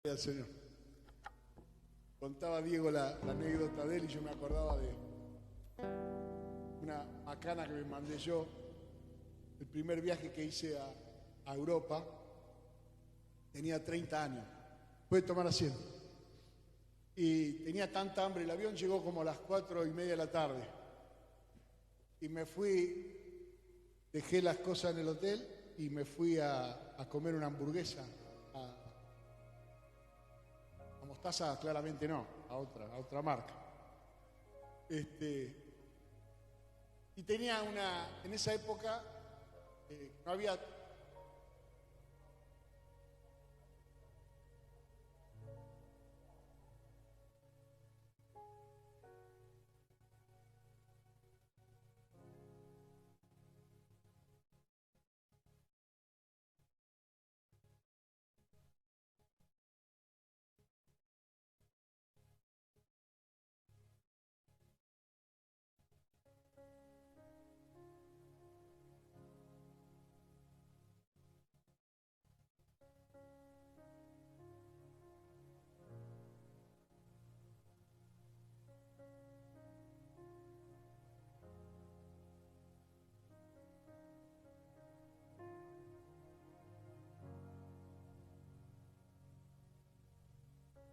Al Señor. Contaba Diego la anécdota de él y yo me acordaba de una macana que me mandé yo, el primer viaje que hice a Europa. Tenía 30 años. Puede tomar asiento. Y tenía tanta hambre, el avión llegó como a las 4:30 de la tarde. Y me fui, dejé las cosas en el hotel y me fui a comer una hamburguesa. A Mostaza claramente no, a otra marca. Y tenía en esa época no había...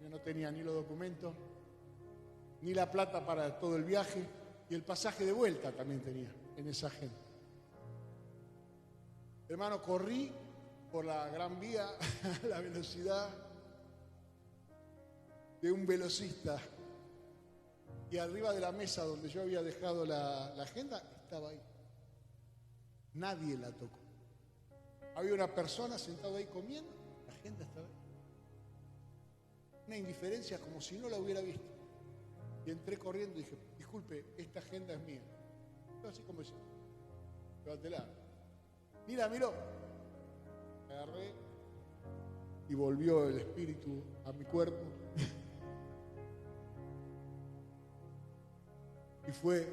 Yo no tenía ni los documentos, ni la plata para todo el viaje, y el pasaje de vuelta también tenía en esa agenda. Hermano, corrí por la Gran Vía a la velocidad de un velocista, y arriba de la mesa donde yo había dejado la agenda estaba ahí. Nadie la tocó. Había una persona sentada ahí comiendo, la agenda estaba ahí. Una indiferencia como si no la hubiera visto. Y entré corriendo y dije, disculpe, esta agenda es mía. Yo así como decía, llévatela. Mira, miró. Agarré y volvió el espíritu a mi cuerpo. Y fue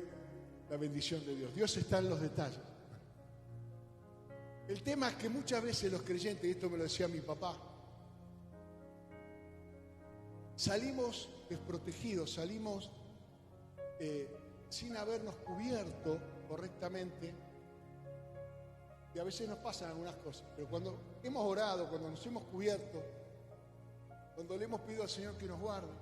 la bendición de Dios. Dios está en los detalles. El tema es que muchas veces los creyentes, y esto me lo decía mi papá, salimos desprotegidos, salimos sin habernos cubierto correctamente, y a veces nos pasan algunas cosas, pero cuando hemos orado, cuando nos hemos cubierto, cuando le hemos pedido al Señor que nos guarde,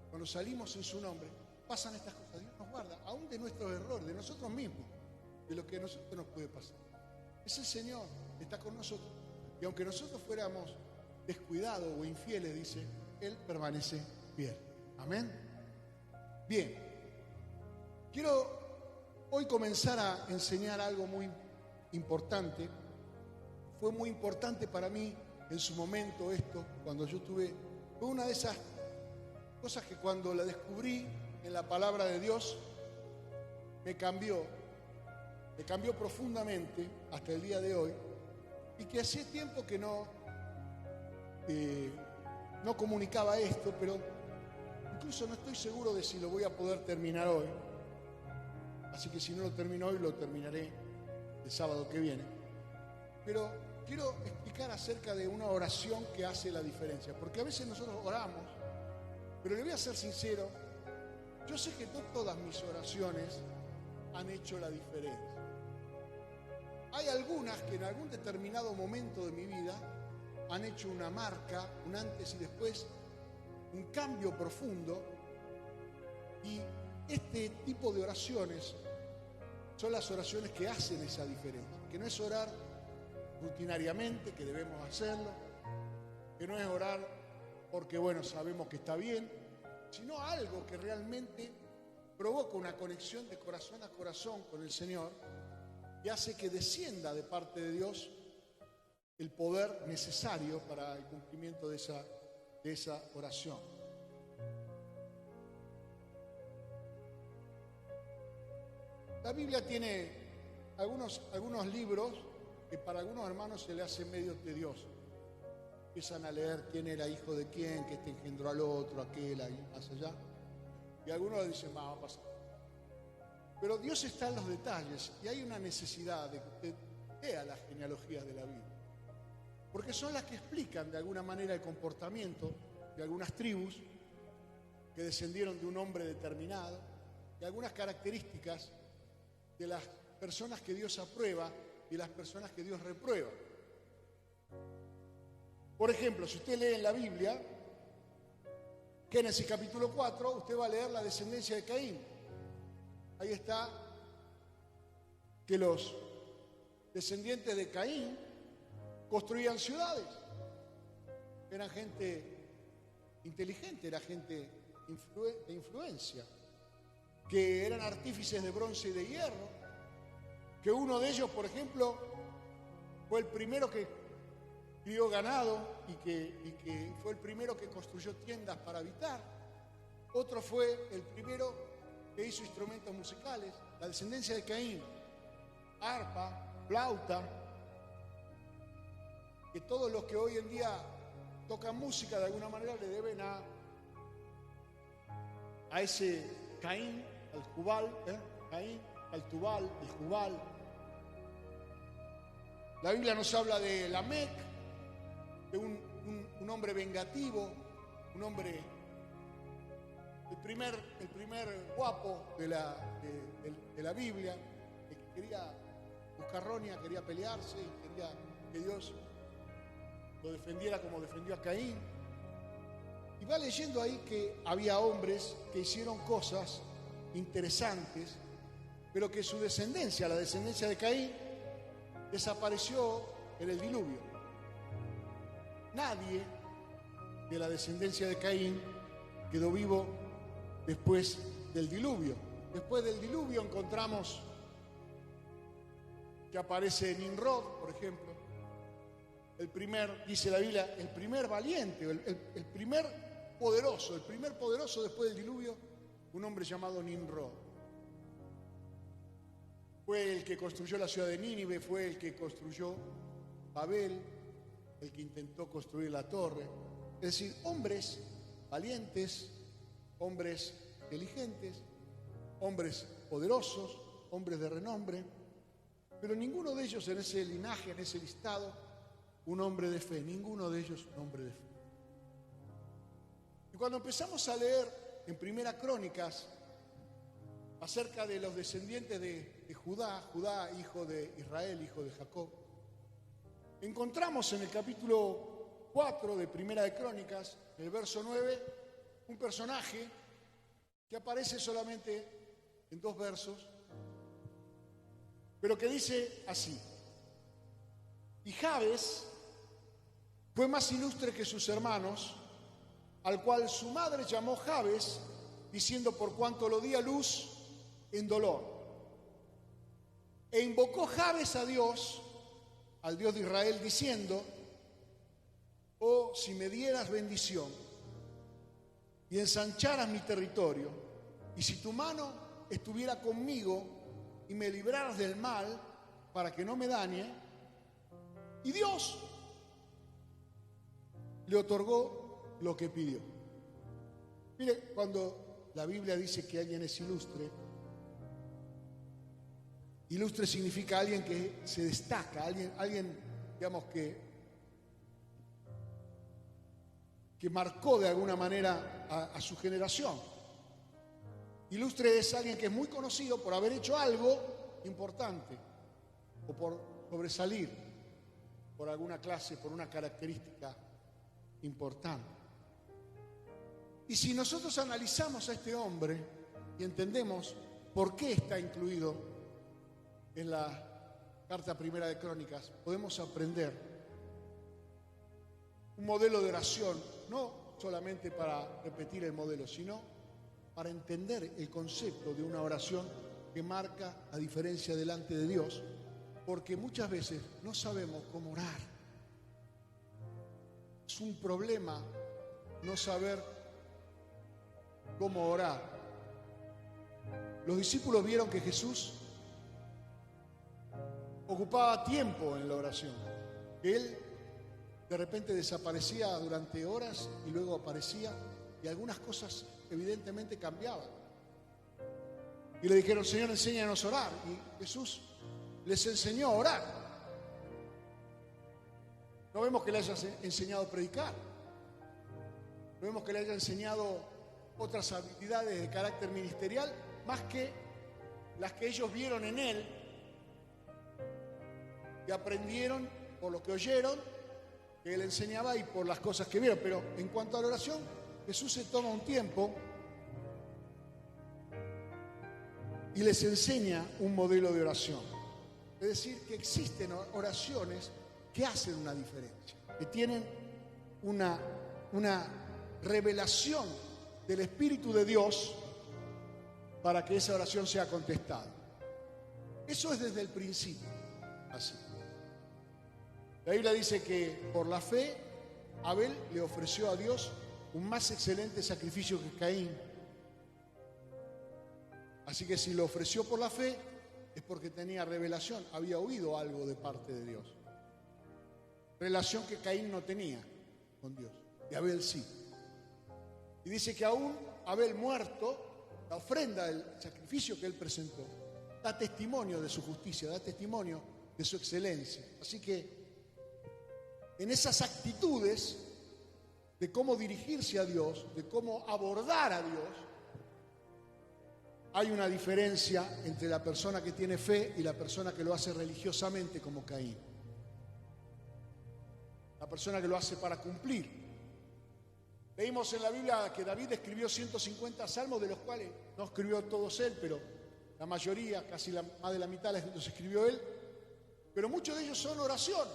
cuando salimos en su nombre, pasan estas cosas. Dios nos guarda, aún de nuestros errores, de nosotros mismos, de lo que a nosotros nos puede pasar. Es el Señor que está con nosotros, y aunque nosotros fuéramos descuidados o infieles, dice, Él permanece fiel. Amén. Bien, quiero hoy comenzar a enseñar algo muy importante. Fue muy importante para mí en su momento esto, cuando yo fue una de esas cosas que cuando la descubrí en la palabra de Dios, me cambió profundamente hasta el día de hoy, y que hacía tiempo que no comunicaba esto, pero incluso no estoy seguro de si lo voy a poder terminar hoy. Así que si no lo termino hoy, lo terminaré el sábado que viene. Pero quiero explicar acerca de una oración que hace la diferencia, porque a veces nosotros oramos, pero le voy a ser sincero, yo sé que no todas mis oraciones han hecho la diferencia. Hay algunas que en algún determinado momento de mi vida han hecho una marca, un antes y después, un cambio profundo, y este tipo de oraciones son las oraciones que hacen esa diferencia, que no es orar rutinariamente, que debemos hacerlo, que no es orar porque, bueno, sabemos que está bien, sino algo que realmente provoca una conexión de corazón a corazón con el Señor y hace que descienda de parte de Dios el poder necesario para el cumplimiento de esa oración. La Biblia tiene algunos libros que para algunos hermanos se le hace medio tedioso. Empiezan a leer quién era hijo de quién, que este engendró al otro, aquel, ahí, más allá. Y algunos dicen, va a pasar. Pero Dios está en los detalles, y hay una necesidad de que usted lea las genealogías de la Biblia, porque son las que explican de alguna manera el comportamiento de algunas tribus que descendieron de un hombre determinado, y algunas características de las personas que Dios aprueba y las personas que Dios reprueba. Por ejemplo, si usted lee en la Biblia, Génesis capítulo 4, usted va a leer la descendencia de Caín. Ahí está que los descendientes de Caín construían ciudades. Eran gente inteligente, era gente de influencia, que eran artífices de bronce y de hierro, que uno de ellos, por ejemplo, fue el primero que crió ganado y que fue el primero que construyó tiendas para habitar. Otro fue el primero que hizo instrumentos musicales, la descendencia de Caín, arpa, flauta, que todos los que hoy en día tocan música de alguna manera le deben a ese Caín, al Jubal, Caín, al Tubal, el Jubal. La Biblia nos habla de Lamec, de un hombre vengativo, un hombre, el primer guapo de la Biblia, que quería buscar roña, quería pelearse y quería que Dios lo defendiera como defendió a Caín. Y va leyendo ahí que había hombres que hicieron cosas interesantes, pero que su descendencia, la descendencia de Caín, desapareció en el diluvio. Nadie de la descendencia de Caín quedó vivo después del diluvio. Después del diluvio encontramos que aparece Nimrod, por ejemplo, dice la Biblia, el primer valiente, el primer poderoso después del diluvio, un hombre llamado Nimrod. Fue el que construyó la ciudad de Nínive, fue el que construyó Babel, el que intentó construir la torre. Es decir, hombres valientes, hombres inteligentes, hombres poderosos, hombres de renombre, pero ninguno de ellos en ese linaje, en ese listado, un hombre de fe, ninguno de ellos un hombre de fe. Y cuando empezamos a leer en Primera Crónicas acerca de los descendientes de Judá, hijo de Israel, hijo de Jacob, encontramos en el capítulo 4 de Primera de Crónicas, en el verso 9, un personaje que aparece solamente en 2 versos, pero que dice así: y Jabes fue más ilustre que sus hermanos, al cual su madre llamó Jabes, diciendo por cuanto lo di a luz en dolor. E invocó Jabes a Dios, al Dios de Israel, diciendo: oh, si me dieras bendición y ensancharas mi territorio, y si tu mano estuviera conmigo y me libraras del mal para que no me dañe. Y Dios le otorgó lo que pidió. Mire, cuando la Biblia dice que alguien es ilustre, ilustre significa alguien que se destaca, alguien digamos, que marcó de alguna manera a su generación. Ilustre es alguien que es muy conocido por haber hecho algo importante o por sobresalir por alguna clase, por una característica importante. Y si nosotros analizamos a este hombre y entendemos por qué está incluido en la carta primera de Crónicas, podemos aprender un modelo de oración, no solamente para repetir el modelo, sino para entender el concepto de una oración que marca la diferencia delante de Dios, porque muchas veces no sabemos cómo orar. Es un problema no saber cómo orar. Los discípulos vieron que Jesús ocupaba tiempo en la oración, que Él de repente desaparecía durante horas y luego aparecía, y algunas cosas evidentemente cambiaban. Y le dijeron: Señor, enséñanos a orar. Y Jesús les enseñó a orar. No vemos que le haya enseñado a predicar. No vemos que le haya enseñado otras habilidades de carácter ministerial, más que las que ellos vieron en él, que aprendieron por lo que oyeron, que él enseñaba y por las cosas que vieron. Pero en cuanto a la oración, Jesús se toma un tiempo y les enseña un modelo de oración. Es decir, que existen oraciones que hacen una diferencia, que tienen una revelación del Espíritu de Dios para que esa oración sea contestada. Eso es desde el principio, así. La Biblia dice que por la fe Abel le ofreció a Dios un más excelente sacrificio que Caín. Así que si lo ofreció por la fe es porque tenía revelación, había oído algo de parte de Dios. Relación que Caín no tenía con Dios, y Abel sí. Y dice que aún Abel muerto, la ofrenda, el sacrificio que él presentó, da testimonio de su justicia, da testimonio de su excelencia. Así que en esas actitudes de cómo dirigirse a Dios, de cómo abordar a Dios, hay una diferencia entre la persona que tiene fe y la persona que lo hace religiosamente como Caín. La persona que lo hace para cumplir. Leímos en la Biblia que David escribió 150 salmos, de los cuales no escribió todos él, pero la mayoría, casi más de la mitad los escribió él. Pero muchos de ellos son oraciones.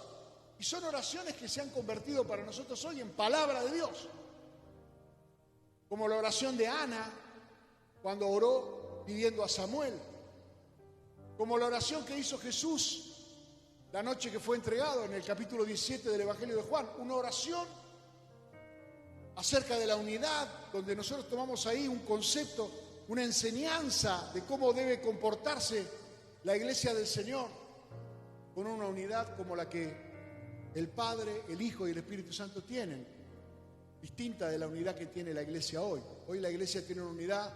Y son oraciones que se han convertido para nosotros hoy en palabra de Dios. Como la oración de Ana, cuando oró pidiendo a Samuel. Como la oración que hizo Jesús la noche que fue entregado en el capítulo 17 del Evangelio de Juan. Una oración acerca de la unidad, donde nosotros tomamos ahí un concepto, una enseñanza de cómo debe comportarse la iglesia del Señor, con una unidad como la que el Padre, el Hijo y el Espíritu Santo tienen, distinta de la unidad que tiene la iglesia hoy. Hoy la iglesia tiene una unidad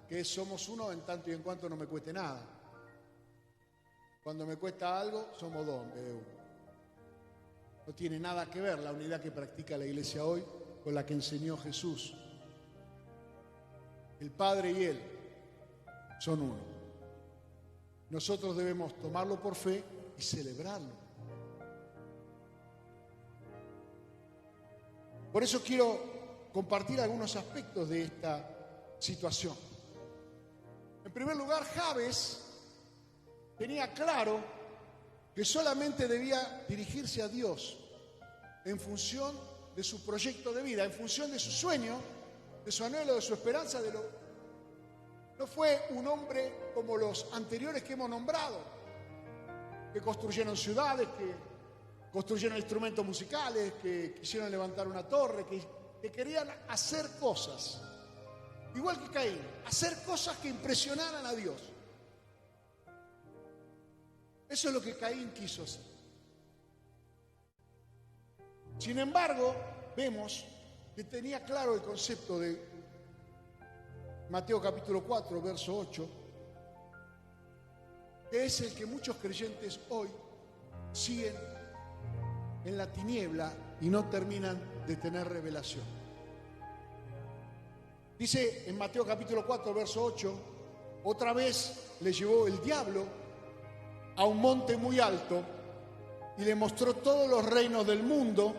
que es somos uno en tanto y en cuanto no me cueste nada. Cuando me cuesta algo, somos dos en vez de uno. No tiene nada que ver la unidad que practica la iglesia hoy con la que enseñó Jesús. El Padre y Él son uno. Nosotros debemos tomarlo por fe y celebrarlo. Por eso quiero compartir algunos aspectos de esta situación. En primer lugar, Jabes tenía claro que solamente debía dirigirse a Dios en función de su proyecto de vida, en función de su sueño, de su anhelo, de su esperanza. No fue un hombre como los anteriores que hemos nombrado, que construyeron ciudades, que construyeron instrumentos musicales, que quisieron levantar una torre, que querían hacer cosas, igual que Caín, hacer cosas que impresionaran a Dios. Eso es lo que Caín quiso hacer. Sin embargo, vemos que tenía claro el concepto de Mateo capítulo 4, verso 8, que es el que muchos creyentes hoy siguen en la tiniebla y no terminan de tener revelación. Dice en Mateo capítulo 4, verso 8, otra vez le llevó el diablo a un monte muy alto y le mostró todos los reinos del mundo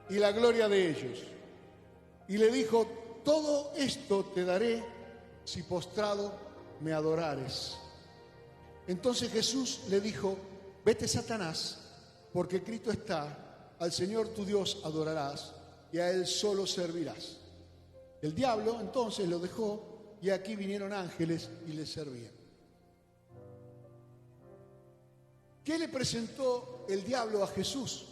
y la gloria de ellos. Y le dijo, todo esto te daré si postrado me adorares. Entonces Jesús le dijo, vete, Satanás, porque escrito está, al Señor tu Dios adorarás y a Él solo servirás. El diablo entonces lo dejó y aquí vinieron ángeles y le servían. ¿Qué le presentó el diablo a Jesús?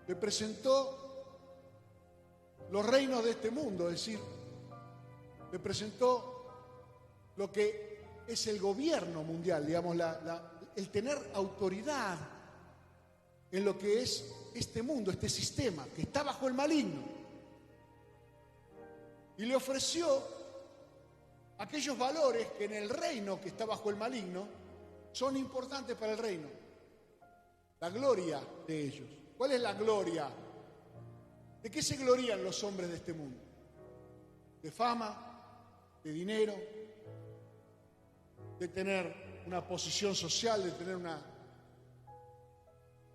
Le presentó los reinos de este mundo, es decir, le presentó lo que es el gobierno mundial, digamos, el tener autoridad en lo que es este mundo, este sistema, que está bajo el maligno. Y le ofreció aquellos valores que en el reino que está bajo el maligno son importantes para el reino. La gloria de ellos. ¿Cuál es la gloria ¿De qué se glorían los hombres de este mundo? ¿De fama? ¿De dinero? ¿De tener una posición social?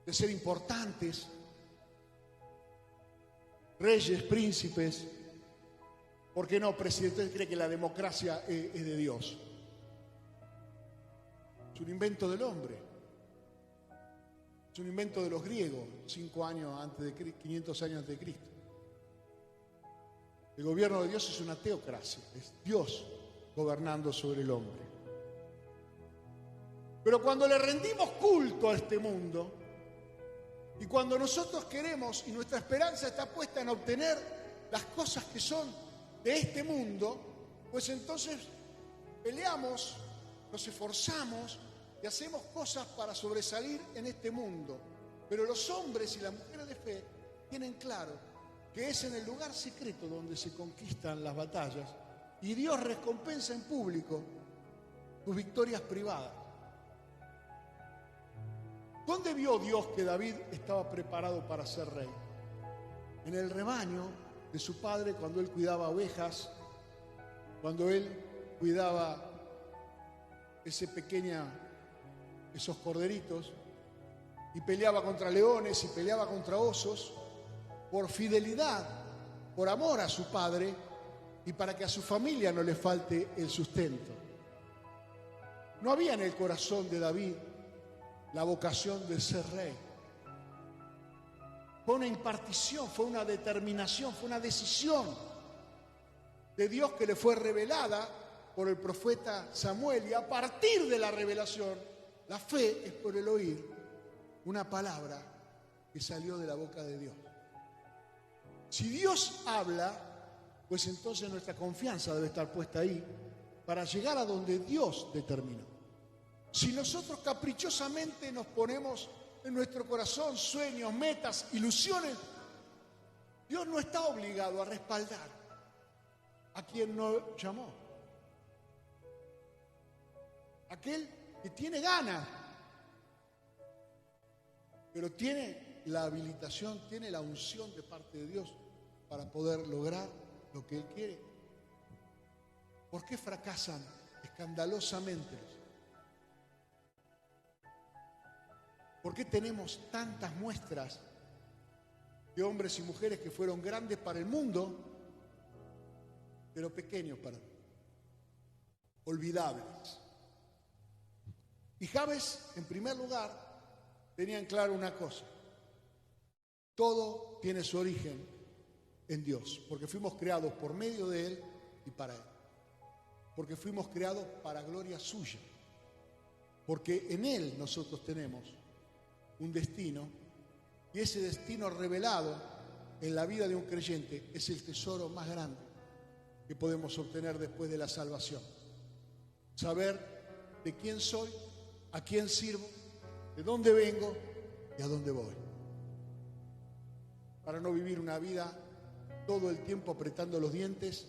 ¿De ser importantes? Reyes, príncipes. ¿Por qué no, presidente? ¿Usted cree que la democracia es de Dios? Es un invento del hombre. Es un invento de los griegos, 500 años antes de Cristo. El gobierno de Dios es una teocracia, es Dios gobernando sobre el hombre. Pero cuando le rendimos culto a este mundo, y cuando nosotros queremos y nuestra esperanza está puesta en obtener las cosas que son de este mundo, pues entonces peleamos, nos esforzamos y hacemos cosas para sobresalir en este mundo. Pero los hombres y las mujeres de fe tienen claro que es en el lugar secreto donde se conquistan las batallas y Dios recompensa en público tus victorias privadas. ¿Dónde vio Dios que David estaba preparado para ser rey? En el rebaño de su padre, cuando él cuidaba ovejas, cuando él cuidaba esos corderitos, y peleaba contra leones y peleaba contra osos, por fidelidad, por amor a su padre y para que a su familia no le falte el sustento. No había en el corazón de David la vocación de ser rey. Fue una impartición, fue una determinación, fue una decisión de Dios que le fue revelada por el profeta Samuel, y a partir de la revelación, la fe es por el oír una palabra que salió de la boca de Dios. Si Dios habla, pues entonces nuestra confianza debe estar puesta ahí para llegar a donde Dios determinó. Si nosotros caprichosamente nos ponemos en nuestro corazón sueños, metas, ilusiones, Dios no está obligado a respaldar a quien no llamó. Aquel que tiene ganas, pero tiene la habilitación, tiene la unción de parte de Dios para poder lograr lo que Él quiere. ¿Por qué fracasan escandalosamente? ¿Por qué tenemos tantas muestras de hombres y mujeres que fueron grandes para el mundo, pero pequeños para Dios? Olvidables. Y Jabes, en primer lugar, tenía en claro una cosa: todo tiene su origen en Dios, porque fuimos creados por medio de Él y para Él, porque fuimos creados para gloria suya, porque en Él nosotros tenemos un destino, y ese destino revelado en la vida de un creyente es el tesoro más grande que podemos obtener después de la salvación. Saber de quién soy, a quién sirvo, de dónde vengo y a dónde voy. Para no vivir una vida todo el tiempo apretando los dientes,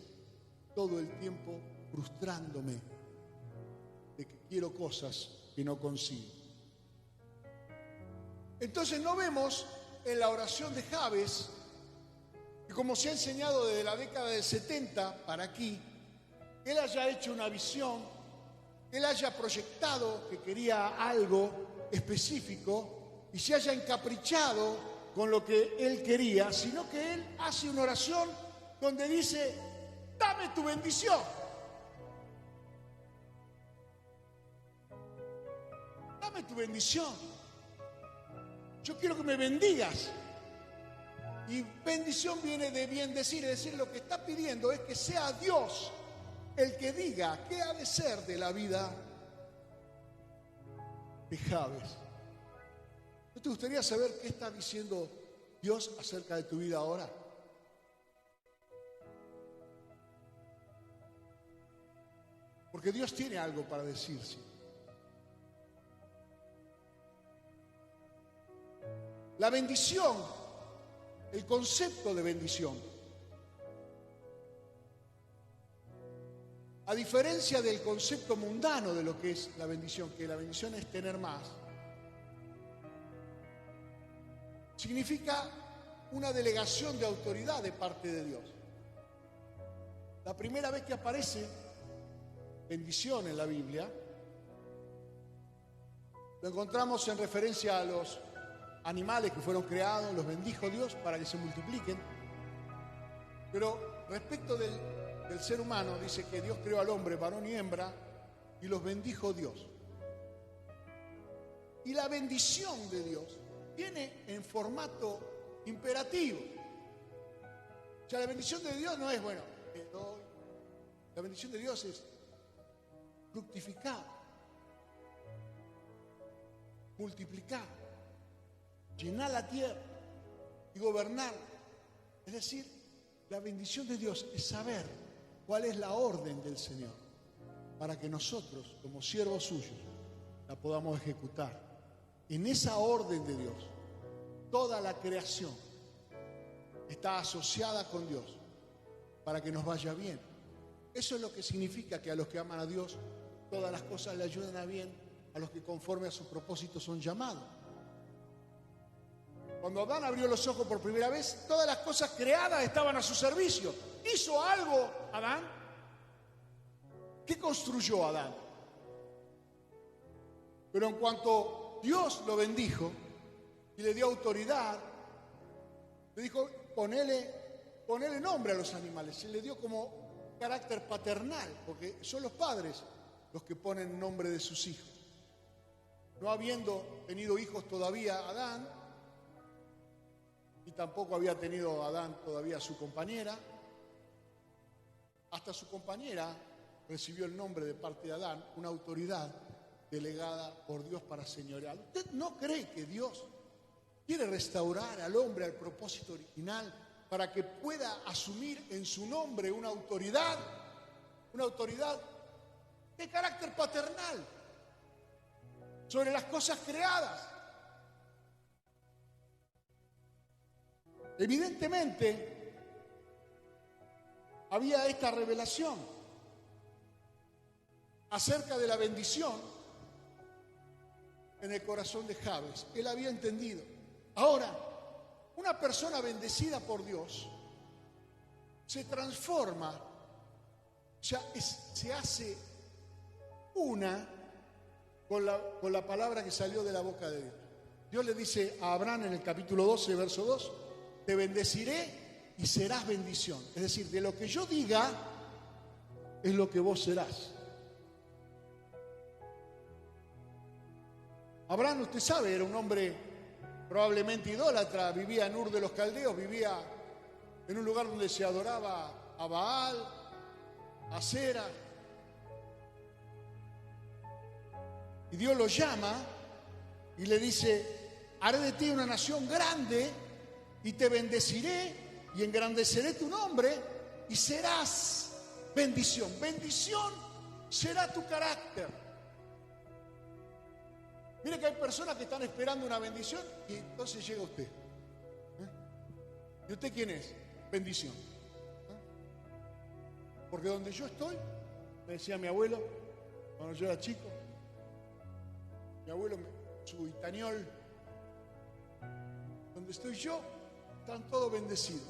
todo el tiempo frustrándome de que quiero cosas que no consigo. Entonces no vemos en la oración de Jabes, que como se ha enseñado desde la década del 70 para aquí, él haya hecho una visión, él haya proyectado que quería algo específico y se haya encaprichado con lo que él quería, sino que él hace una oración donde dice: dame tu bendición. Dame tu bendición. Yo quiero que me bendigas. Y bendición viene de bien decir, es decir, lo que está pidiendo es que sea Dios el que diga qué ha de ser de la vida de Jabes. ¿No te gustaría saber qué está diciendo Dios acerca de tu vida ahora? Porque Dios tiene algo para decirse. La bendición, el concepto de bendición, a diferencia del concepto mundano de lo que es la bendición, que la bendición es tener más, significa una delegación de autoridad de parte de Dios. La primera vez que aparece bendición en la Biblia, lo encontramos en referencia a los animales que fueron creados, los bendijo Dios para que se multipliquen. Pero respecto del ser humano, dice que Dios creó al hombre, varón y hembra, y los bendijo Dios. Y la bendición de Dios viene en formato imperativo. O sea, la bendición de Dios no es, bueno, te doy. La bendición de Dios es fructificar, multiplicar, llenar la tierra y gobernar. Es decir, la bendición de Dios es saber cuál es la orden del Señor para que nosotros, como siervos suyos, la podamos ejecutar. En esa orden de Dios, toda la creación está asociada con Dios para que nos vaya bien. Eso es lo que significa que a los que aman a Dios, todas las cosas le ayudan a bien, a los que conforme a su propósito son llamados. Cuando Adán abrió los ojos por primera vez, todas las cosas creadas estaban a su servicio. ¿Hizo algo Adán? ¿Qué construyó Adán? Pero en cuanto Dios lo bendijo y le dio autoridad, le dijo, ponele nombre a los animales. Se le dio como carácter paternal, porque son los padres los que ponen nombre de sus hijos. No habiendo tenido hijos todavía Adán, y tampoco había tenido Adán todavía a su compañera, hasta su compañera recibió el nombre de parte de Adán, una autoridad delegada por Dios para señorear. ¿Usted no cree que Dios quiere restaurar al hombre al propósito original para que pueda asumir en su nombre una autoridad de carácter paternal sobre las cosas creadas? Evidentemente, había esta revelación acerca de la bendición en el corazón de Jabes. Él había entendido. Ahora, una persona bendecida por Dios se transforma, o sea, se hace una con la palabra que salió de la boca de Dios. Dios le dice a Abraham en el capítulo 12, verso 2, te bendeciré y serás bendición. Es decir, de lo que yo diga es lo que vos serás. Abraham, usted sabe, era un hombre probablemente idólatra, vivía en Ur de los Caldeos, vivía en un lugar donde se adoraba a Baal, a Sera. Y Dios lo llama y le dice, haré de ti una nación grande y te bendeciré y engrandeceré tu nombre y serás bendición. Bendición será tu carácter. Mire que hay personas que están esperando una bendición y entonces llega usted. ¿Y usted quién es? Bendición. Porque donde yo estoy, me decía mi abuelo, cuando yo era chico, mi abuelo, su itañol, donde estoy yo, están todos bendecidos.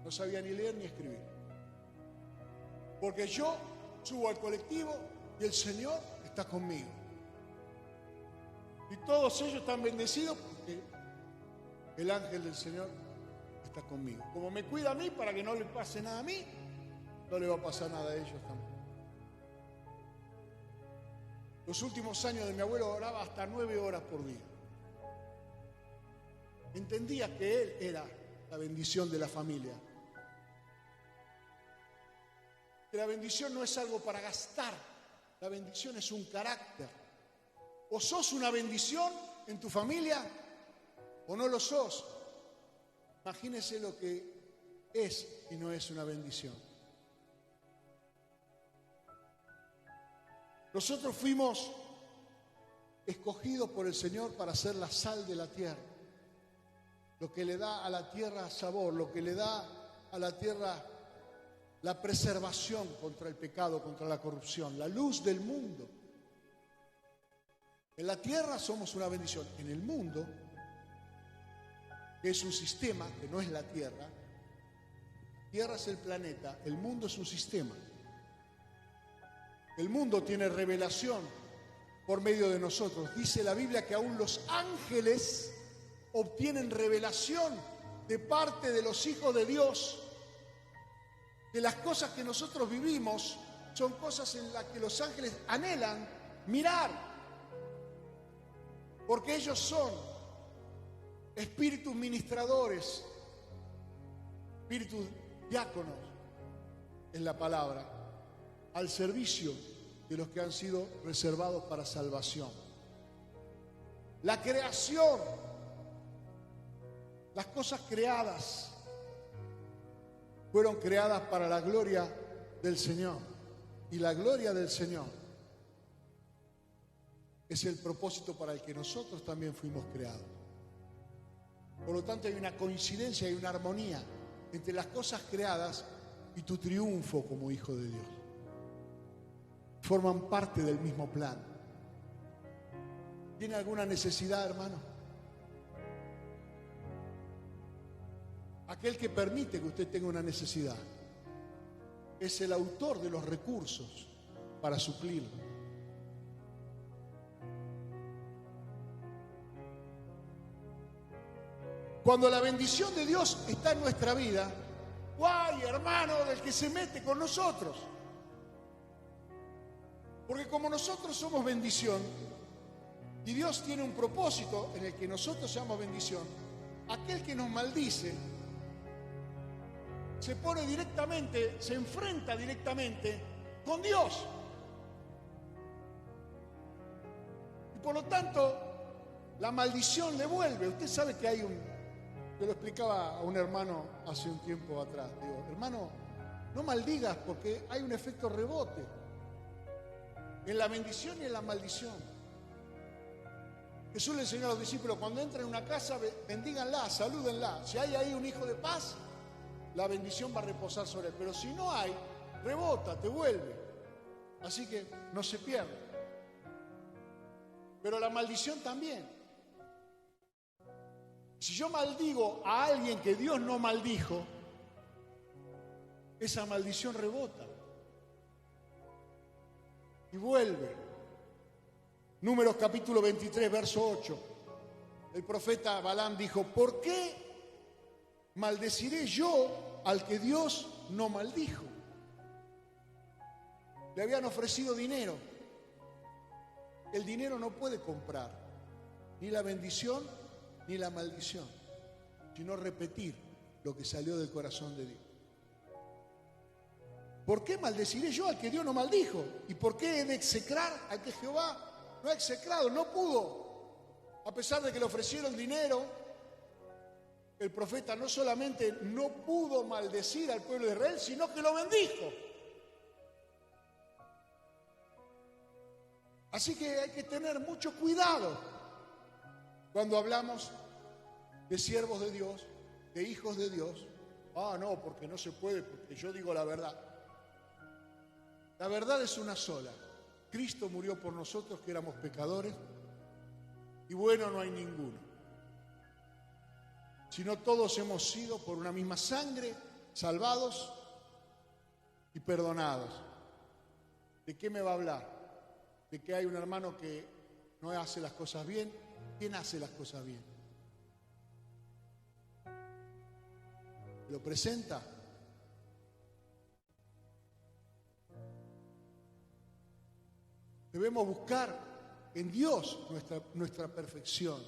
No sabía ni leer ni escribir. Porque yo subo al colectivo y el Señor está conmigo. Y todos ellos están bendecidos porque el ángel del Señor está conmigo. Como me cuida a mí para que no le pase nada a mí, no le va a pasar nada a ellos tampoco. Los últimos años de mi abuelo oraba hasta 9 horas por día. Entendía que él era la bendición de la familia. Que la bendición no es algo para gastar, la bendición es un carácter. O sos una bendición en tu familia o no lo sos. Imagínese lo que es y no es una bendición. Nosotros fuimos escogidos por el Señor para ser la sal de la tierra. Lo que le da a la tierra sabor, lo que le da a la tierra la preservación contra el pecado, contra la corrupción, la luz del mundo. En la tierra somos una bendición, en el mundo que es un sistema, que no es la Tierra. La Tierra es el planeta, el mundo es un sistema. El mundo tiene revelación por medio de nosotros. Dice la Biblia que aún los ángeles obtienen revelación de parte de los hijos de Dios, que las cosas que nosotros vivimos son cosas en las que los ángeles anhelan mirar, porque ellos son espíritus ministradores, espíritus diáconos, en la palabra, al servicio de los que han sido reservados para salvación. La creación, las cosas creadas, fueron creadas para la gloria del Señor. Y la gloria del Señor es el propósito para el que nosotros también fuimos creados. Por lo tanto, hay una coincidencia y una armonía entre las cosas creadas y tu triunfo como hijo de Dios. Forman parte del mismo plan. ¿Tiene alguna necesidad, hermano? Aquel que permite que usted tenga una necesidad es el autor de los recursos para suplirlo. Cuando la bendición de Dios está en nuestra vida, ¡guay, hermano, del que se mete con nosotros! Porque como nosotros somos bendición y Dios tiene un propósito en el que nosotros seamos bendición, aquel que nos maldice se pone directamente, se enfrenta directamente con Dios. Y por lo tanto, la maldición le vuelve. Usted sabe que hay yo lo explicaba a un hermano hace un tiempo atrás. Digo, hermano, no maldigas porque hay un efecto rebote en la bendición y en la maldición. Jesús le enseñó a los discípulos, cuando entren en una casa, bendíganla, salúdenla. Si hay ahí un hijo de paz, la bendición va a reposar sobre él. Pero si no hay, rebota, te vuelve. Así que no se pierde. Pero la maldición también. Si yo maldigo a alguien que Dios no maldijo, esa maldición rebota y vuelve. Números capítulo 23, verso 8. El profeta Balaam dijo, ¿por qué maldeciré yo al que Dios no maldijo? Le habían ofrecido dinero. El dinero no puede comprar ni la bendición ni la maldición, sino repetir lo que salió del corazón de Dios. ¿Por qué maldeciré yo al que Dios no maldijo? ¿Y por qué he de execrar al que Jehová no ha execrado? No pudo. A pesar de que le ofrecieron dinero, el profeta no solamente no pudo maldecir al pueblo de Israel, sino que lo bendijo. Así que hay que tener mucho cuidado cuando hablamos de siervos de Dios, de hijos de Dios. Ah, no, porque no se puede, porque yo digo la verdad. La verdad es una sola. Cristo murió por nosotros que éramos pecadores y bueno no hay ninguno. Sino todos hemos sido por una misma sangre salvados y perdonados. ¿De qué me va a hablar? ¿De que hay un hermano que no hace las cosas bien? ¿Quién hace las cosas bien? ¿Lo presenta? Debemos buscar en Dios nuestra perfección,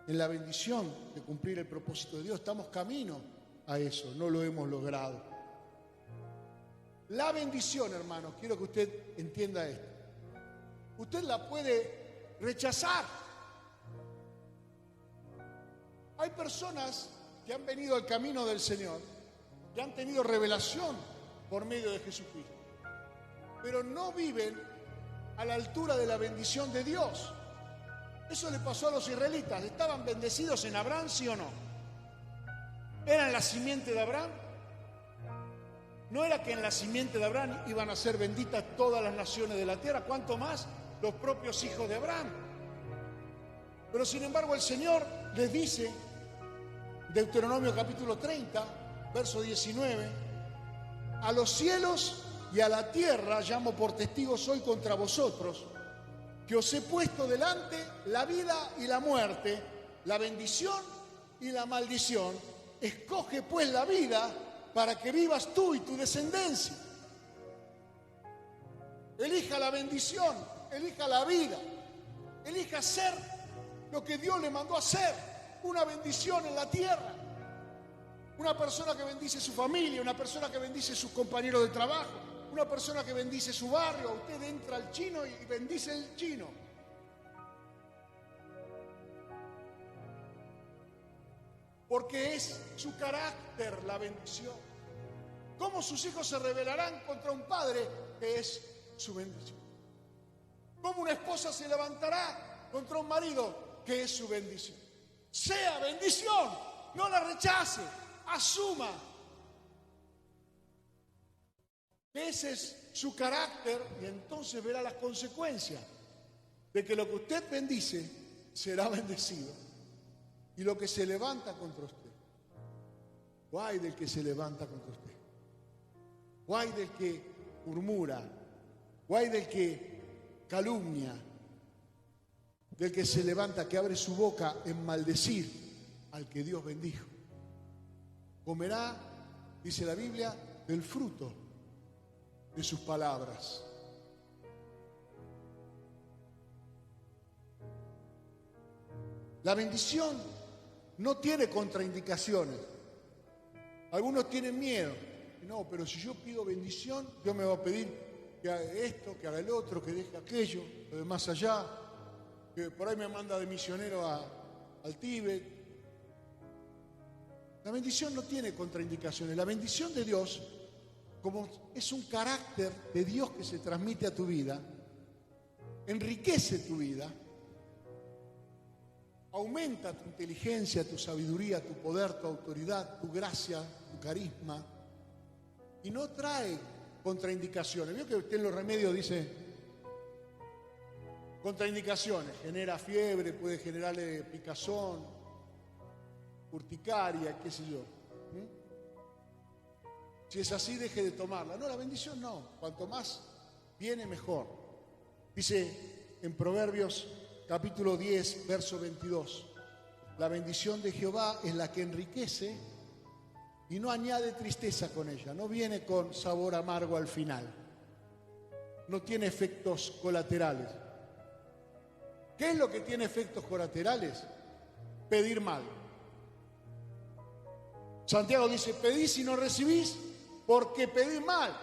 en la bendición de cumplir el propósito de Dios. Estamos camino a eso, no lo hemos logrado. La bendición, hermanos, quiero que usted entienda esto. Usted la puede rechazar. Hay personas que han venido al camino del Señor, que han tenido revelación por medio de Jesucristo, pero no viven a la altura de la bendición de Dios. Eso le pasó a los israelitas. ¿Estaban bendecidos en Abraham, sí o no? ¿Eran la simiente de Abraham? ¿No era que en la simiente de Abraham iban a ser benditas todas las naciones de la tierra? ¿Cuánto más los propios hijos de Abraham? Pero sin embargo el Señor les dice Deuteronomio capítulo 30, verso 19, a los cielos y a la tierra llamo por testigos hoy contra vosotros, que os he puesto delante la vida y la muerte, la bendición y la maldición. Escoge pues la vida para que vivas tú y tu descendencia. Elija la bendición, elija la vida, elija hacer lo que Dios le mandó a hacer, una bendición en la tierra. Una persona que bendice su familia, una persona que bendice sus compañeros de trabajo, una persona que bendice su barrio. Usted entra al chino y bendice el chino. Porque es su carácter la bendición. ¿Cómo sus hijos se rebelarán contra un padre que es su bendición? ¿Cómo una esposa se levantará contra un marido que es su bendición? Sea bendición, no la rechace, asuma que ese es su carácter y entonces verá las consecuencias de que lo que usted bendice será bendecido y lo que se levanta contra usted, guay del que se levanta contra usted, guay del que murmura, guay del que calumnia, del que se levanta, que abre su boca en maldecir al que Dios bendijo. Comerá, dice la Biblia, del fruto de sus palabras. La bendición no tiene contraindicaciones. Algunos tienen miedo. No, pero si yo pido bendición, Dios me va a pedir que haga esto, que haga el otro, que deje aquello, lo de más allá, que por ahí me manda de misionero al Tíbet. La bendición no tiene contraindicaciones. La bendición de Dios, como es un carácter de Dios que se transmite a tu vida, enriquece tu vida, aumenta tu inteligencia, tu sabiduría, tu poder, tu autoridad, tu gracia, tu carisma, y no trae contraindicaciones. Vio que usted en los remedios dice contraindicaciones, genera fiebre, puede generarle picazón, urticaria, qué sé yo. Si es así, deje de tomarla. No, la bendición no. Cuanto más viene, mejor. Dice en Proverbios capítulo 10, verso 22. La bendición de Jehová es la que enriquece y no añade tristeza con ella. No viene con sabor amargo al final. No tiene efectos colaterales. ¿Qué es lo que tiene efectos colaterales? Pedir mal. Santiago dice, pedís y no recibís porque pedís mal.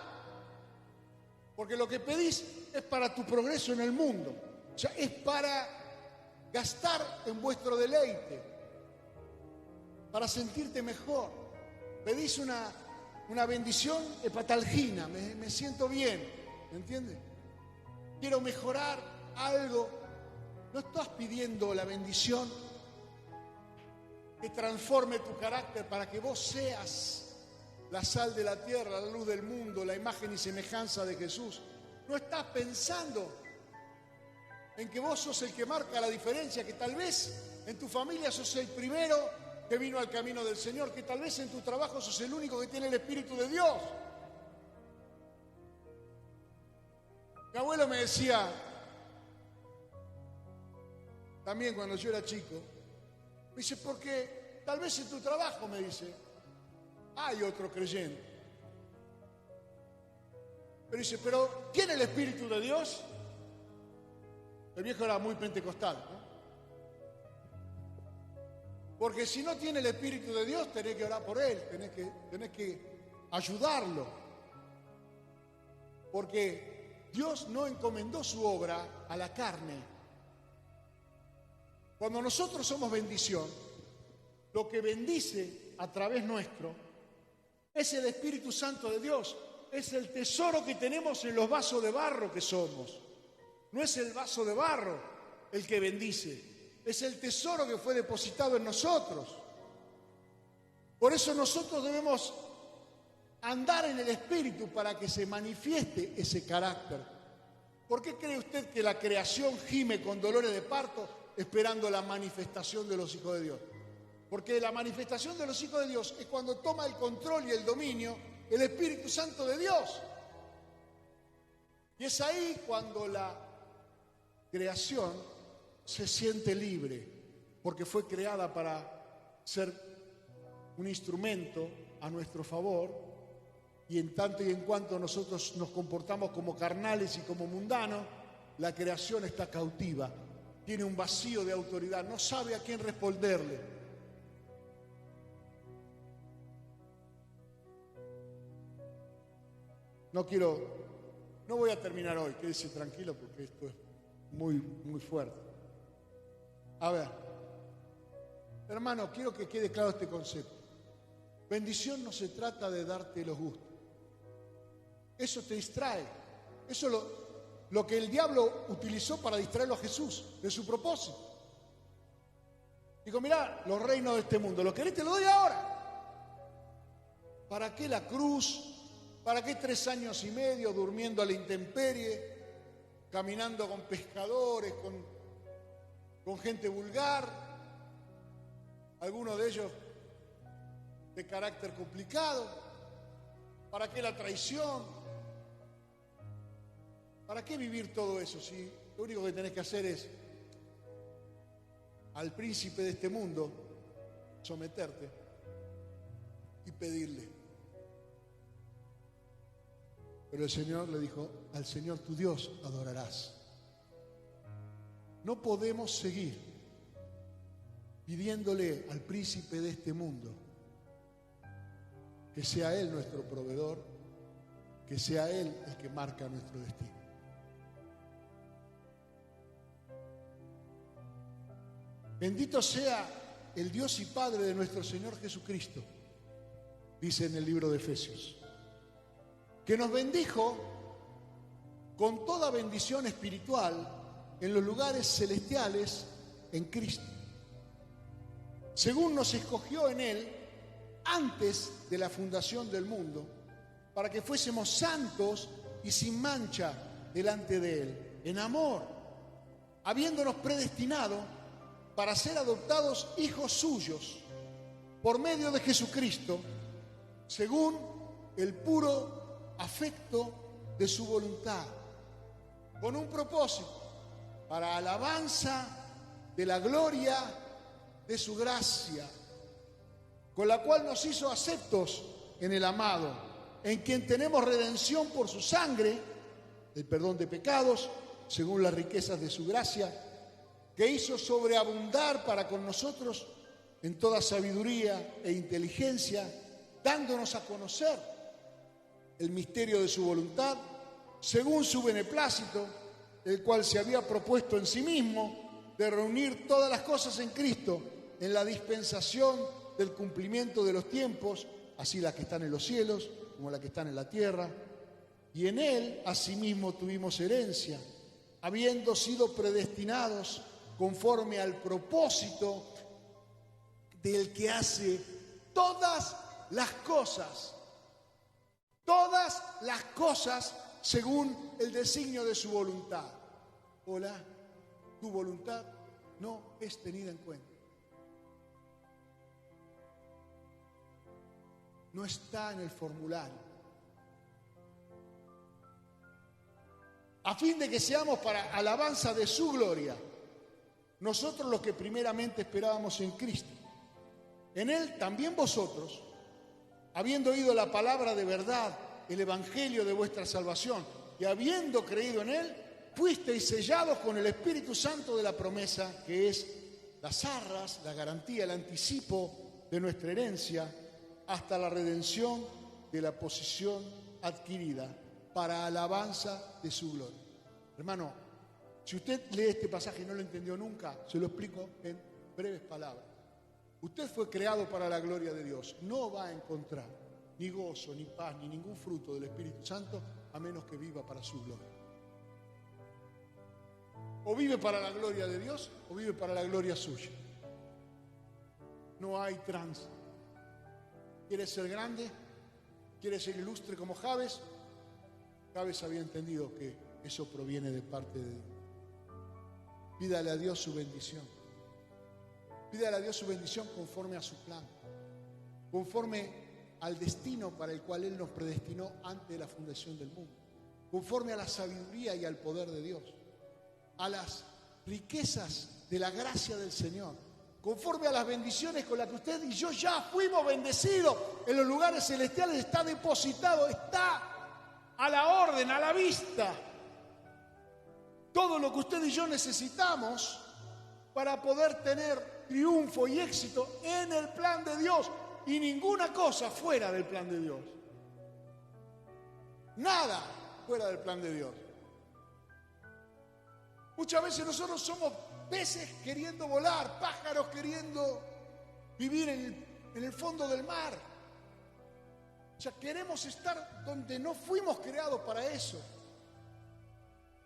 Porque lo que pedís es para tu progreso en el mundo. O sea, es para gastar en vuestro deleite, para sentirte mejor. Pedís una bendición hepatalgina, me siento bien, ¿me entiendes? Quiero mejorar algo. No estás pidiendo la bendición que transforme tu carácter para que vos seas la sal de la tierra, la luz del mundo, la imagen y semejanza de Jesús. No estás pensando en que vos sos el que marca la diferencia, que tal vez en tu familia sos el primero que vino al camino del Señor, que tal vez en tu trabajo sos el único que tiene el Espíritu de Dios. Mi abuelo me decía, también cuando yo era chico, me dice, porque tal vez en tu trabajo, me dice, hay otro creyente. Pero dice, pero ¿tiene el Espíritu de Dios? El viejo era muy pentecostal, ¿no? Porque si no tiene el Espíritu de Dios, tenés que orar por él, tenés que ayudarlo. Porque Dios no encomendó su obra a la carne. Cuando nosotros somos bendición, lo que bendice a través nuestro es el Espíritu Santo de Dios, es el tesoro que tenemos en los vasos de barro que somos. No es el vaso de barro el que bendice, es el tesoro que fue depositado en nosotros. Por eso nosotros debemos andar en el Espíritu para que se manifieste ese carácter. ¿Por qué cree usted que la creación gime con dolores de parto esperando la manifestación de los hijos de Dios? Porque la manifestación de los hijos de Dios es cuando toma el control y el dominio el Espíritu Santo de Dios. Y es ahí cuando la creación se siente libre, porque fue creada para ser un instrumento a nuestro favor, y en tanto y en cuanto nosotros nos comportamos como carnales y como mundanos, la creación está cautiva, tiene un vacío de autoridad, no sabe a quién responderle. No voy a terminar hoy, quédese tranquilo porque esto es muy, muy fuerte. A ver, hermano, quiero que quede claro este concepto. Bendición no se trata de darte los gustos. Eso te distrae. Eso es lo que el diablo utilizó para distraerlo a Jesús de su propósito. Dijo, mirá, los reinos de este mundo, ¿lo querés? Te lo doy ahora. ¿Para qué la cruz? ¿Para qué 3 años y medio durmiendo a la intemperie, caminando con pescadores, con gente vulgar, algunos de ellos de carácter complicado? ¿Para qué la traición? ¿Para qué vivir todo eso si lo único que tenés que hacer es al príncipe de este mundo someterte y pedirle? Pero el Señor le dijo, al Señor tu Dios adorarás. No podemos seguir pidiéndole al príncipe de este mundo que sea Él nuestro proveedor, que sea Él el que marca nuestro destino. Bendito sea el Dios y Padre de nuestro Señor Jesucristo, dice en el libro de Efesios, que nos bendijo con toda bendición espiritual en los lugares celestiales en Cristo, según nos escogió en Él antes de la fundación del mundo, para que fuésemos santos y sin mancha delante de Él, en amor, habiéndonos predestinado para ser adoptados hijos suyos por medio de Jesucristo, según el puro afecto de su voluntad, con un propósito, para alabanza de la gloria de su gracia, con la cual nos hizo aceptos en el amado, en quien tenemos redención por su sangre, el perdón de pecados, según las riquezas de su gracia, que hizo sobreabundar para con nosotros en toda sabiduría e inteligencia, dándonos a conocer el misterio de su voluntad, según su beneplácito, el cual se había propuesto en sí mismo de reunir todas las cosas en Cristo, en la dispensación del cumplimiento de los tiempos, así las que están en los cielos como las que están en la tierra, y en Él asimismo tuvimos herencia, habiendo sido predestinados conforme al propósito del que hace todas las cosas según el designio de su voluntad. Hola, tu voluntad no es tenida en cuenta. No está en el formulario. A fin de que seamos para alabanza de su gloria, nosotros los que primeramente esperábamos en Cristo. En Él también vosotros, habiendo oído la palabra de verdad, el evangelio de vuestra salvación, y habiendo creído en Él, fuisteis sellados con el Espíritu Santo de la promesa, que es las arras, la garantía, el anticipo de nuestra herencia, hasta la redención de la posesión adquirida, para alabanza de su gloria. Hermano, si usted lee este pasaje y no lo entendió nunca, se lo explico en breves palabras. Usted fue creado para la gloria de Dios. No va a encontrar ni gozo, ni paz, ni ningún fruto del Espíritu Santo a menos que viva para su gloria. O vive para la gloria de Dios o vive para la gloria suya. No hay trance. ¿Quieres ser grande? ¿Quieres ser ilustre como Jabes? Jabes había entendido que eso proviene de parte de Dios. Pídale a Dios su bendición. Pídale a Dios su bendición conforme a su plan, conforme al destino para el cual Él nos predestinó antes de la fundación del mundo, conforme a la sabiduría y al poder de Dios, a las riquezas de la gracia del Señor, conforme a las bendiciones con las que usted y yo ya fuimos bendecidos en los lugares celestiales. Está depositado, está a la orden, a la vista, todo lo que usted y yo necesitamos para poder tener triunfo y éxito en el plan de Dios, y ninguna cosa fuera del plan de Dios. Nada fuera del plan de Dios. Muchas veces nosotros somos peces queriendo volar, pájaros queriendo vivir en el fondo del mar. O sea, queremos estar donde no fuimos creados para eso.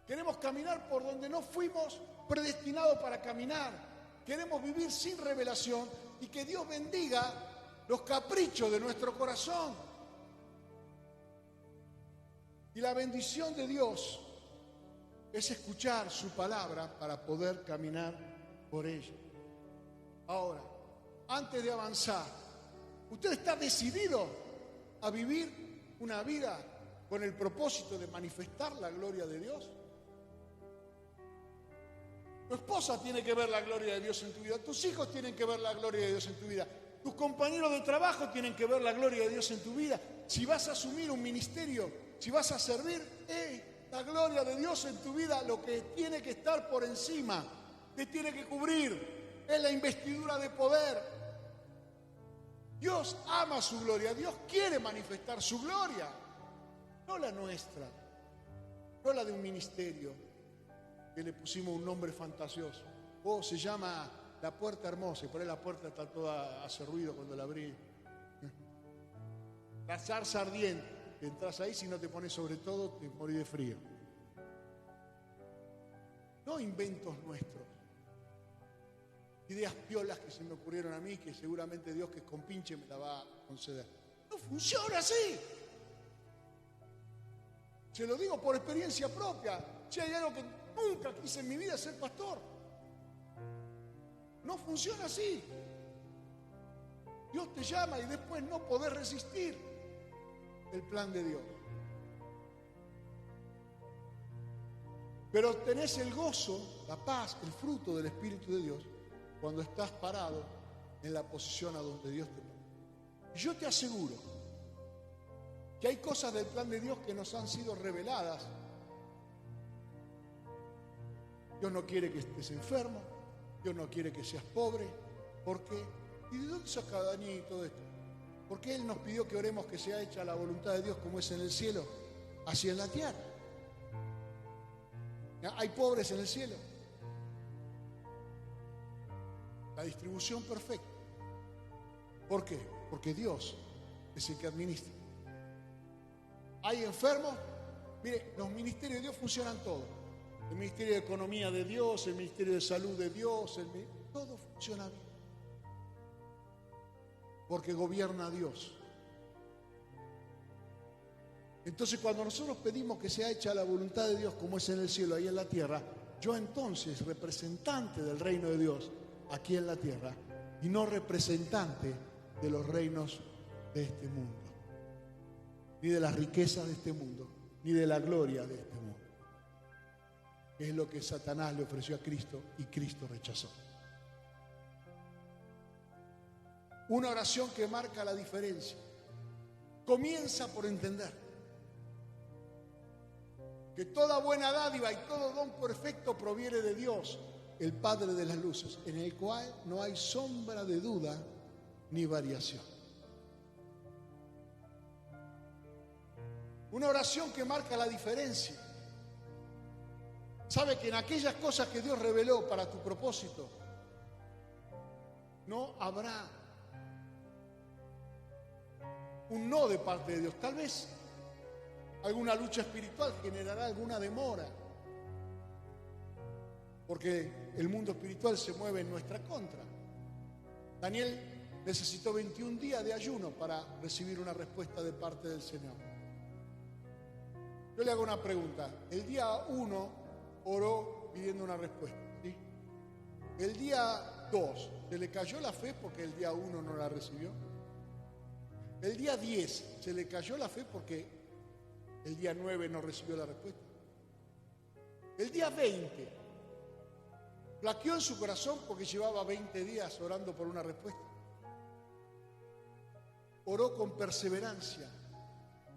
Queremos caminar por donde no fuimos predestinados para caminar. Queremos vivir sin revelación y que Dios bendiga los caprichos de nuestro corazón. Y la bendición de Dios es escuchar su palabra para poder caminar por ella. Ahora, antes de avanzar, ¿usted está decidido a vivir una vida con el propósito de manifestar la gloria de Dios? Tu esposa tiene que ver la gloria de Dios en tu vida, tus hijos tienen que ver la gloria de Dios en tu vida, tus compañeros de trabajo tienen que ver la gloria de Dios en tu vida. Si vas a asumir un ministerio, si vas a servir, la gloria de Dios en tu vida, lo que tiene que estar por encima, te tiene que cubrir, es la investidura de poder. Dios ama su gloria, Dios quiere manifestar su gloria, no la nuestra, no la de un ministerio que le pusimos un nombre fantasioso. Se llama La Puerta Hermosa, y por ahí la puerta está toda, hace ruido cuando la abrí. La zarza ardiente. Entras ahí, si no te pones sobre todo, te morís de frío. No inventos nuestros. Ideas piolas que se me ocurrieron a mí, que seguramente Dios, que es compinche, me la va a conceder. No funciona así. Se lo digo por experiencia propia. Si hay algo que nunca quise en mi vida, ser pastor. No funciona así. Dios te llama y después no podés resistir el plan de Dios. Pero tenés el gozo, la paz, el fruto del Espíritu de Dios cuando estás parado en la posición a donde Dios te pone. Y yo te aseguro que hay cosas del plan de Dios que nos han sido reveladas. Dios no quiere que estés enfermo, Dios no quiere que seas pobre. ¿Por qué? ¿Y de dónde saca Daniel todo esto? Porque Él nos pidió que oremos que sea hecha la voluntad de Dios como es en el cielo, así en la tierra. ¿Hay pobres en el cielo? La distribución perfecta. ¿Por qué? Porque Dios es el que administra. ¿Hay enfermos? Mire, los ministerios de Dios funcionan todos. El Ministerio de Economía de Dios, el Ministerio de Salud de Dios, todo funciona bien. Porque gobierna Dios. Entonces, cuando nosotros pedimos que sea hecha la voluntad de Dios como es en el cielo, ahí en la tierra, yo entonces, representante del reino de Dios aquí en la tierra, y no representante de los reinos de este mundo, ni de las riquezas de este mundo, ni de la gloria de este mundo, que es lo que Satanás le ofreció a Cristo y Cristo rechazó. Una oración que marca la diferencia. Comienza por entender que toda buena dádiva y todo don perfecto proviene de Dios, el Padre de las luces, en el cual no hay sombra de duda ni variación. Una oración que marca la diferencia. Sabe que en aquellas cosas que Dios reveló para tu propósito, no habrá un no de parte de Dios. Tal vez alguna lucha espiritual generará alguna demora, porque el mundo espiritual se mueve en nuestra contra. Daniel necesitó 21 días de ayuno para recibir una respuesta de parte del Señor. Yo le hago una pregunta. El día 1 oró pidiendo una respuesta, ¿sí? El día 2, ¿se le cayó la fe porque el día 1 no la recibió? El día 10, ¿se le cayó la fe porque el día 9 no recibió la respuesta? El día 20, flaqueó en su corazón porque llevaba 20 días orando por una respuesta. Oró con perseverancia,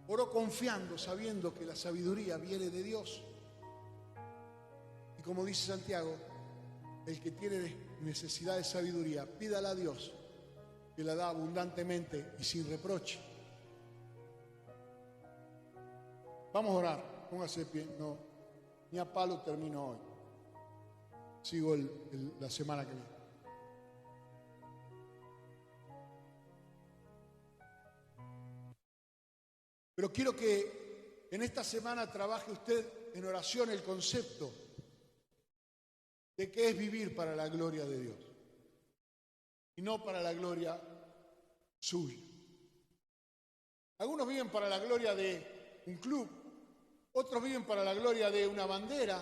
oró confiando, sabiendo que la sabiduría viene de Dios. Y como dice Santiago, el que tiene necesidad de sabiduría, pídala a Dios, que la da abundantemente y sin reproche. Vamos a orar, póngase de pie. No, ni a palo termino hoy. Sigo la semana que viene. Pero quiero que en esta semana trabaje usted en oración el concepto de qué es vivir para la gloria de Dios y no para la gloria suya. Algunos viven para la gloria de un club, otros viven para la gloria de una bandera,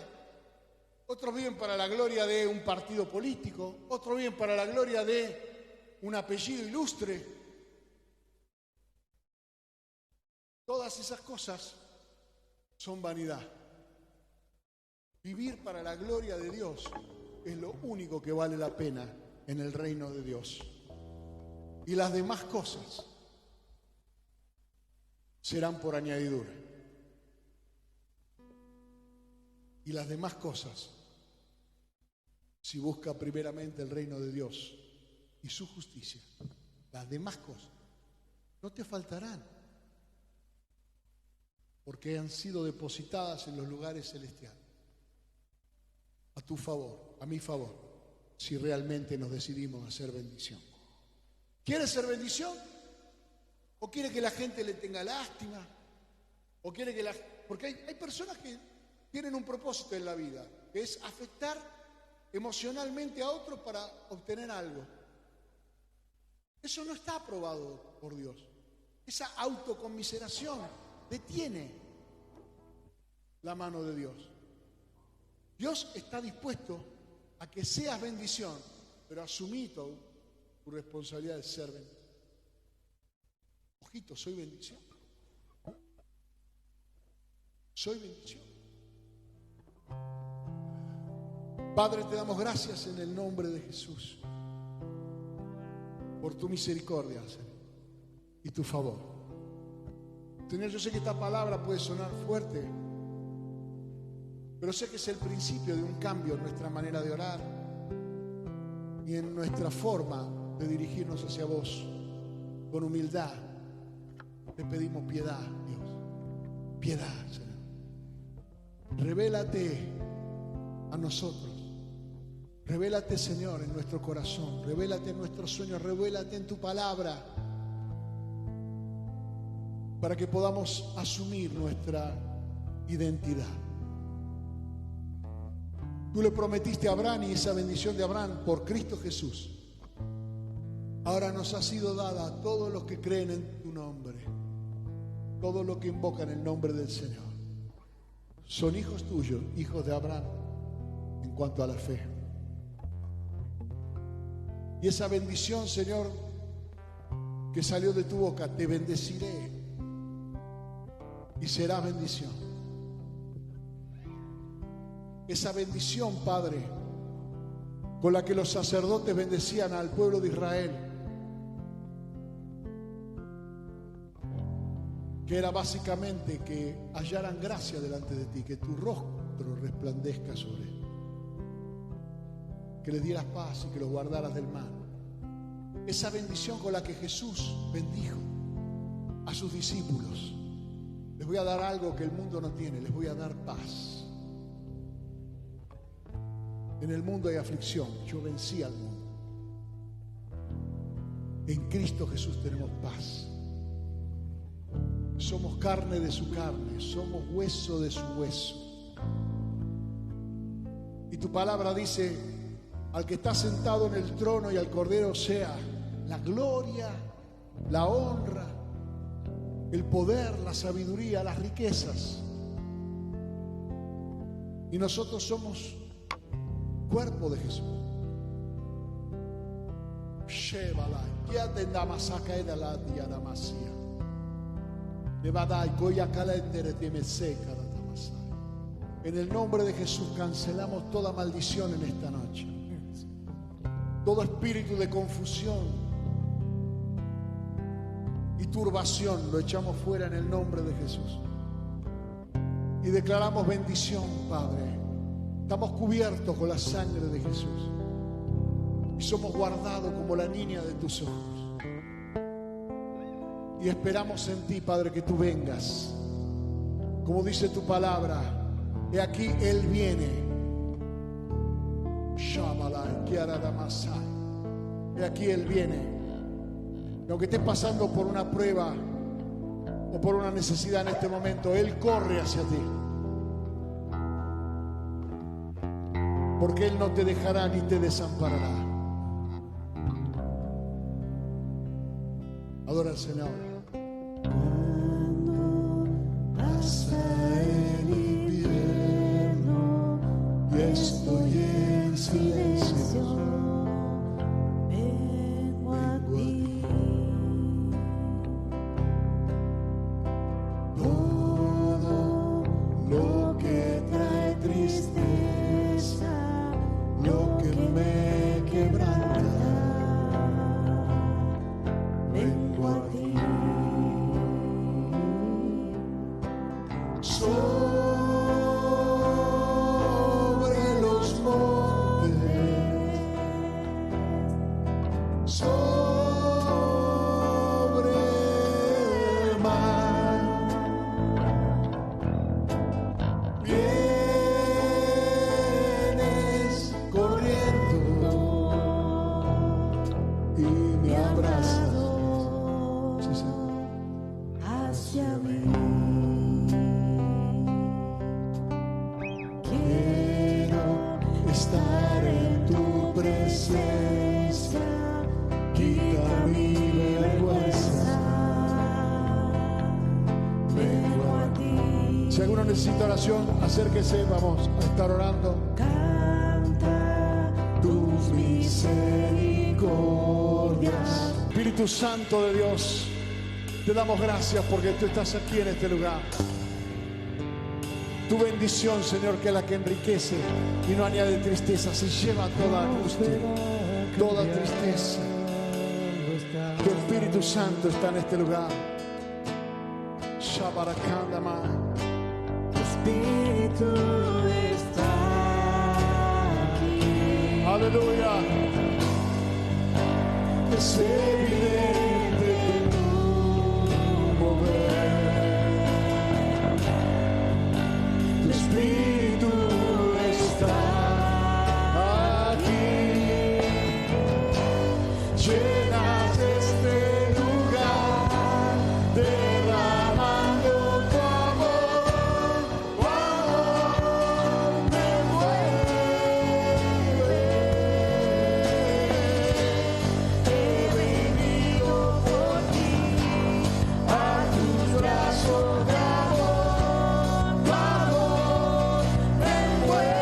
otros viven para la gloria de un partido político, otros viven para la gloria de un apellido ilustre. Todas esas cosas son vanidad. Vivir para la gloria de Dios es lo único que vale la pena en el reino de Dios. Y las demás cosas serán por añadidura. Y las demás cosas, si busca primeramente el reino de Dios y su justicia, las demás cosas no te faltarán, porque han sido depositadas en los lugares celestiales, a tu favor, a mi favor, si realmente nos decidimos a hacer bendición. ¿Quieres ser bendición? ¿O quiere que la gente le tenga lástima? ¿O quiere que porque hay personas que tienen un propósito en la vida, que es afectar emocionalmente a otros para obtener algo. Eso no está aprobado por Dios. Esa autoconmiseración detiene la mano de Dios. Dios está dispuesto a que seas bendición, pero asumí tu responsabilidad de ser bendición. Ojito, soy bendición. Soy bendición. Padre, te damos gracias en el nombre de Jesús por tu misericordia, Señor, y tu favor. Señor, yo sé que esta palabra puede sonar fuerte, pero sé que es el principio de un cambio en nuestra manera de orar y en nuestra forma de dirigirnos hacia vos. Con humildad te pedimos piedad, Dios. Piedad, Señor. Revélate a nosotros. Revélate, Señor, en nuestro corazón. Revélate en nuestros sueños. Revélate en tu palabra, para que podamos asumir nuestra identidad. Tú le prometiste a Abraham, y esa bendición de Abraham por Cristo Jesús ahora nos ha sido dada a todos los que creen en tu nombre, todos los que invocan el nombre del Señor. Son hijos tuyos, hijos de Abraham en cuanto a la fe. Y esa bendición, Señor, que salió de tu boca, te bendeciré y será bendición. Esa bendición, Padre, con la que los sacerdotes bendecían al pueblo de Israel, que era básicamente que hallaran gracia delante de ti, que tu rostro resplandezca sobre él, que les dieras paz y que los guardaras del mal. Esa bendición con la que Jesús bendijo a sus discípulos. Les voy a dar algo que el mundo no tiene, les voy a dar paz. En el mundo hay aflicción, yo vencí al mundo. En Cristo Jesús tenemos paz. Somos carne de su carne, somos hueso de su hueso. Y tu palabra dice: al que está sentado en el trono y al Cordero sea la gloria, la honra, el poder, la sabiduría, las riquezas. Y nosotros somos cuerpo de Jesús. Shevala, ya te damasaka de la diadamasia. Nevadai, goya calendere te me seca la damasai. En el nombre de Jesús cancelamos toda maldición en esta noche. Todo espíritu de confusión y turbación lo echamos fuera en el nombre de Jesús. Y declaramos bendición, Padre. Estamos cubiertos con la sangre de Jesús. Y somos guardados como la niña de tus ojos. Y esperamos en ti, Padre, que tú vengas. Como dice tu palabra, he aquí Él viene. He aquí Él viene. Y aunque estés pasando por una prueba o por una necesidad en este momento, Él corre hacia ti. Porque Él no te dejará ni te desamparará. Adora al Señor. Cuando pasa el invierno y estoy en silencio, vengo a ti. Todo lo que trae tristeza, lo que me quebranta, vengo a ti. Sobre los montes, sobre el mar, vienes corriendo y me abrazas. Sí, Señor. Hacia mí. Quiero estar en tu presencia, quita mi vergüenza, vengo a ti. Si alguno necesita oración, acérquese, vamos a estar orando. Canta tus misericordias. Espíritu Santo de Dios, te damos gracias porque tú estás aquí en este lugar. Tu bendición, Señor, que es la que enriquece y no añade tristeza, se lleva toda angustia, toda tristeza. Tu Espíritu Santo está en este lugar. Shabarakandama. Tu espíritu está aquí. Aleluya. Es evidente tu mover. Tu espíritu está aquí. Llenas este lugar, derramando tu amor. Tu amor me envuelve. He venido por ti a tus brazos de amor. Tu amor me envuelve.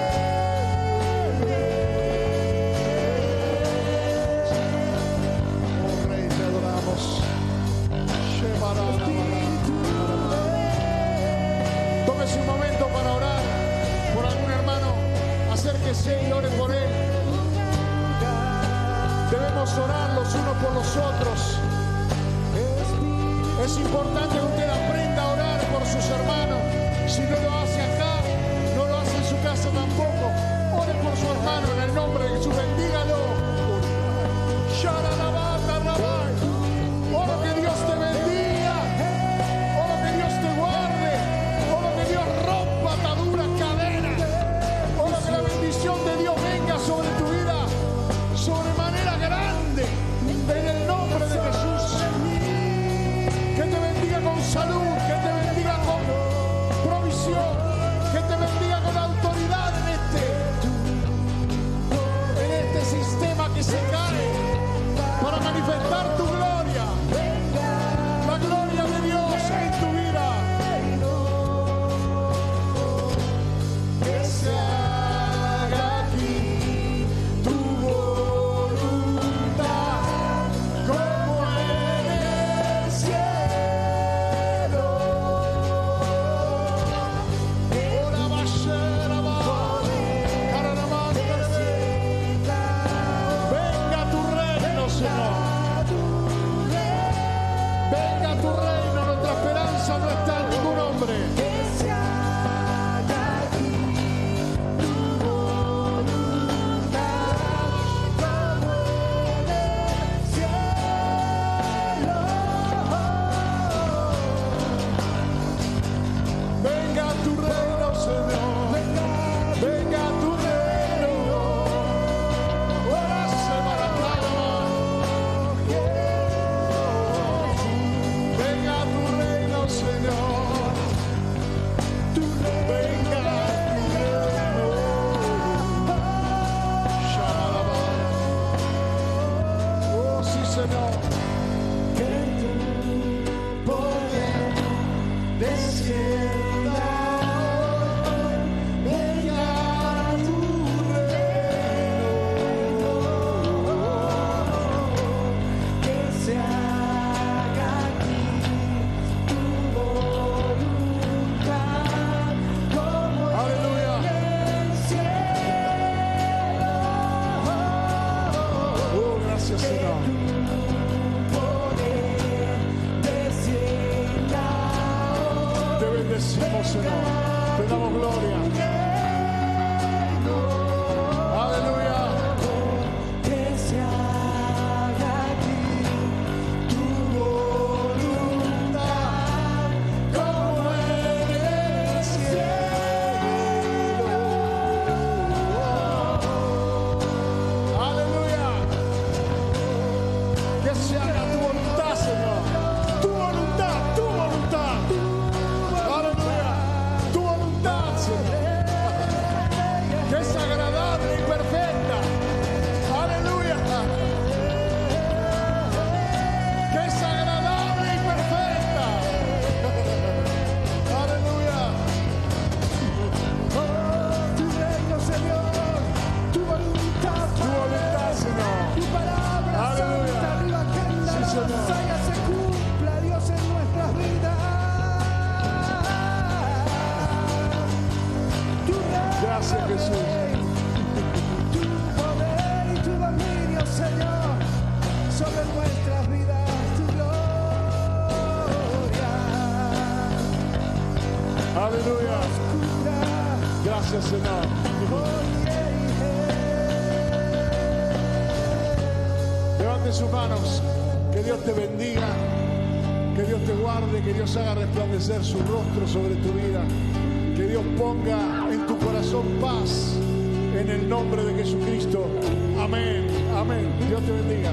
Oh Rey, te adoramos. Tómese un momento para orar por algún hermano. Acérquese y ore por él. Debemos orar los unos por los otros. Es importante que usted aprenda a orar por sus hermanos. Si no lo hace acá, no lo hace en su casa tampoco. Ore por su hermano en el nombre de Jesús. Bendígalo. Oro que Dios te bendiga. Oro que Dios te guarde. Oro que Dios rompa ataduras, cadenas. Oro que la bendición de Dios venga sobre tu vida sobremanera grande. En el nombre de Jesús. Que te bendiga con salud. Que te bendiga con provisión. Venga tu reino, nuestra esperanza no está en ningún hombre. Que se haga aquí tu voluntad, como en el cielo. Venga tu reino, Señor. Venga tu reino. Oh, se va la palma. Venga tu reino, Señor. Venga tu reino. Shalala. Oh, sí, Señor. Que tu poder descienda hoy, venga tu reino, que se haga aquí tu voluntad, como Aleluya. en el cielo. Oh, gracias, Señor. Poder descienda hoy. Te bendecimos, Señor. Te damos gloria. Aleluya. Que se haga aquí tu voluntad, como en el cielo. Aleluya. Que se haga tu voluntad, Señor. Tu voluntad, tu voluntad. Aleluya. Tu voluntad, Señor. Que es agradable y perfecta. Aleluya. Que es agradable y perfecta. Aleluya. Tu reino, Señor, tu voluntad, Tu voluntad, Señor. tu palabra Aleluya. santa, arriba que Sí, la Señor. saga se cumpla, Dios, en nuestras vidas. Tu reino, Gracias, Jesús. tu poder y tu dominio, Señor, sobre nuestras vidas, tu gloria. Aleluya. Oscura, Gracias, Señor. Levante sus manos. Que Dios te bendiga. Que Dios te guarde. Que Dios haga resplandecer su rostro sobre tu vida. Que Dios ponga en tu corazón paz. En el nombre de Jesucristo. Amén. Amén. Dios te bendiga.